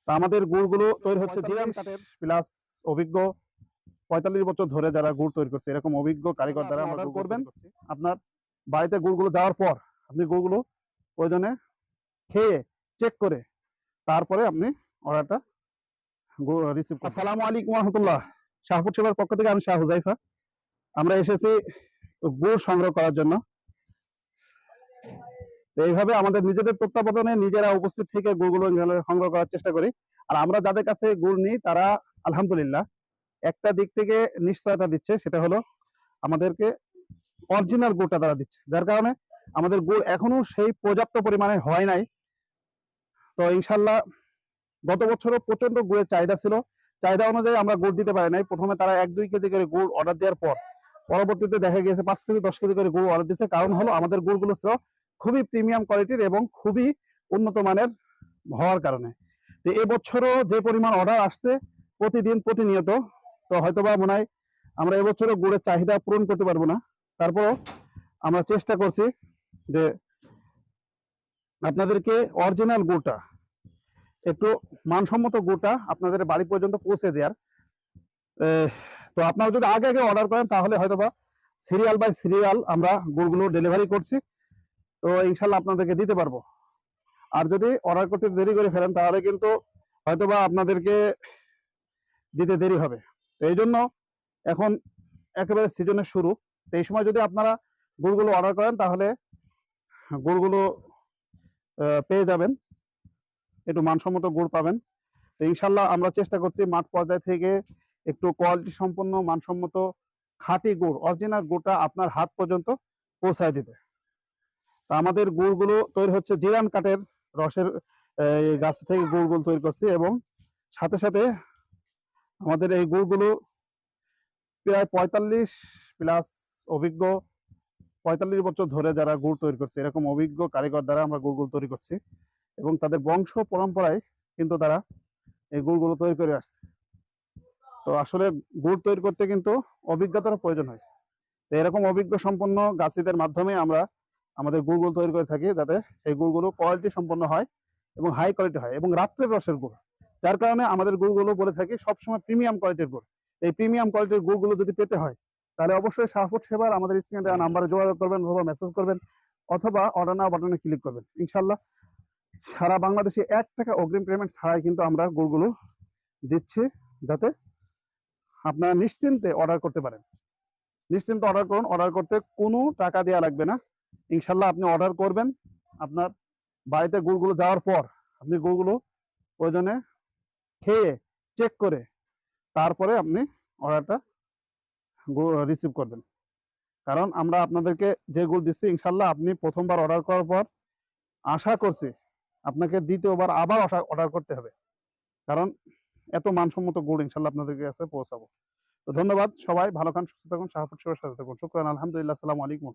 তা আমাদের গুড়গুলো তৈরি হচ্ছে জিরান কাঠের প্লাস অভিজ্ঞ 45 বছর ধরে যারা গুড় তৈরি করছে এরকম অভিজ্ঞ কারিগর দ্বারা আমরা অর্ডার করবেন। আপনার বাড়িতে গুড়গুলো যাওয়ার পর আপনি গুড়গুলো প্রয়োজনে খেয়ে চেক করে তারপরে আপনি অর্ডারটা রিসিভ করুন। আসসালামু আলাইকুম রহমতুল্লাহ। শাহপুর সেবার পক্ষ থেকে আমি শাহ হুজাইফা। আমরা এসেছি গুড় সংগ্রহ করার জন্য। এইভাবে আমাদের নিজেদের তত্ত্বাবধানে নিজেরা উপস্থিত থেকে গুড়গুলো সংগ্রহ করার চেষ্টা করি। আর আমরা যাদের কাছ থেকে গুড় নিই তারা আলহামদুলিল্লাহ একটা দিক থেকে নিশ্চয়তা দিচ্ছে, সেটা হলো আমাদেরকে অরিজিনাল গুড়টা তারা দিচ্ছে, যার কারণে আমাদের গুড় এখনো সেই পর্যাপ্ত পরিমাণে হয় নাই। তো ইনশাল্লাহ গত বছরও প্রচন্ড গুড়ের চাহিদা ছিল, চাহিদা অনুযায়ী আমরা গুড় দিতে পারি নাই। প্রথমে তারা 1-2 কেজি করে গুড় অর্ডার দেওয়ার পর পরবর্তীতে দেখা গিয়েছে 5 কেজি 10 কেজি করে গুড় অর্ডার দিচ্ছে। কারণ হলো আমাদের গুড়গুলো ছিল খুবই প্রিমিয়াম কোয়ালিটির এবং খুবই উন্নত মানের হওয়ার কারণে। তো এবছরও যে পরিমাণ অর্ডার আসছে প্রতিদিন প্রতিনিয়ত, তো হয়তোবা মনে হয় আমরা এবছরও গুড়ের চাহিদা পূরণ করতে পারবো না। তারপরও আমরা চেষ্টা করছি যে আপনাদেরকে অরিজিনাল গুড়টা, একটু মানসম্মত গুড়টা আপনাদের বাড়ি পর্যন্ত পৌঁছে দেওয়ার। তো আপনারা যদি আগে আগে অর্ডার করেন তাহলে হয়তোবা সিরিয়াল বাই সিরিয়াল আমরা গুড়গুলো ডেলিভারি করছি, তো ইনশাল্লাহ আপনাদেরকে দিতে পারবো। আর যদি অর্ডার করতে দেরি করে ফেলেন তাহলে কিন্তু হয়তোবা আপনাদেরকে দিতে দেরি হবে। তো এই জন্য এখন একেবারে সিজনের শুরু, তো এই সময় যদি আপনারা গুড়গুলো অর্ডার করেন তাহলে গুড়গুলো পেয়ে যাবেন, একটু মানসম্মত গুড় পাবেন। তো ইনশাল্লাহ আমরা চেষ্টা করছি মাঠ পর্যায় থেকে একটু কোয়ালিটি সম্পন্ন মানসম্মত খাঁটি গুড় অরিজিনাল গুড়টা আপনার হাত পর্যন্ত পৌঁছায় দিতে। তা আমাদের গুড়গুলো তৈরি হচ্ছে জিরান কাঠের রসের গাছ থেকে গুড়গুলো তৈরি করছি, এবং সাথে সাথে আমাদের এই গুড়গুলো প্রায় 45 প্লাস অভিজ্ঞ 45 বছর ধরে যারা গুড় তৈরি করছে এরকম অভিজ্ঞ কারিগর দ্বারা আমরা গুড়গুলো তৈরি করছি, এবং তাদের বংশ পরম্পরায় কিন্তু তারা এই গুড়গুলো তৈরি করে আসছে। তো আসলে গুড় তৈরি করতে কিন্তু অভিজ্ঞতার প্রয়োজন হয়। তো এরকম অভিজ্ঞ সম্পন্ন গাছিদের মাধ্যমে আমরা আমাদের গুড়গুলো তৈরি করে থাকি, যাতে এই গুড়গুলো কোয়ালিটি সম্পন্ন হয় এবং হাই কোয়ালিটি হয় এবং রাত্রের রসের গুড়, যার কারণে আমাদের গুড়গুলো বলে থাকি সবসময় প্রিমিয়াম কোয়ালিটির গুড়। এই প্রিমিয়াম কোয়ালিটির গুড়গুলো যদি পেতে হয় তাহলে অবশ্যই শাহপুর সেবার আমাদের স্ক্রিনে দেওয়া নাম্বারে যোগাযোগ করবেন অথবা মেসেজ করবেন অথবা অর্ডার নাও বাটনে ক্লিক করবেন। ইনশাল্লাহ সারা বাংলাদেশে 1 টাকা অগ্রিম পেমেন্ট ছাড়াই কিন্তু আমরা গুড়গুলো দিচ্ছি, যাতে আপনারা নিশ্চিন্তে অর্ডার করতে পারেন। নিশ্চিন্তে অর্ডার করুন, অর্ডার করতে কোনো টাকা দেওয়া লাগবে না। ইনশাল্লাহ আপনি অর্ডার করবেন, আপনার বাড়িতে গুড়গুলো যাওয়ার পর আপনি গুড়গুলো প্রয়োজনে খেয়ে চেক করে তারপরে আপনি অর্ডারটা রিসিভ করবেন। কারণ আমরা আপনাদেরকে যে গুড় দিচ্ছি ইনশাল্লাহ আপনি প্রথমবার অর্ডার করার পর আশা করছি আপনাকে দ্বিতীয়বার আবার অর্ডার করতে হবে, কারণ এত মানসম্মত গুড় ইনশাল্লাহ আপনাদের কাছে পৌঁছাবো। তো ধন্যবাদ, সবাই ভালো খান, সুস্থ থাকুন, শাহপুর সেবার সাথে থাকুন। শুকরান, আলহামদুলিল্লাহ, আসসালামু আলাইকুম।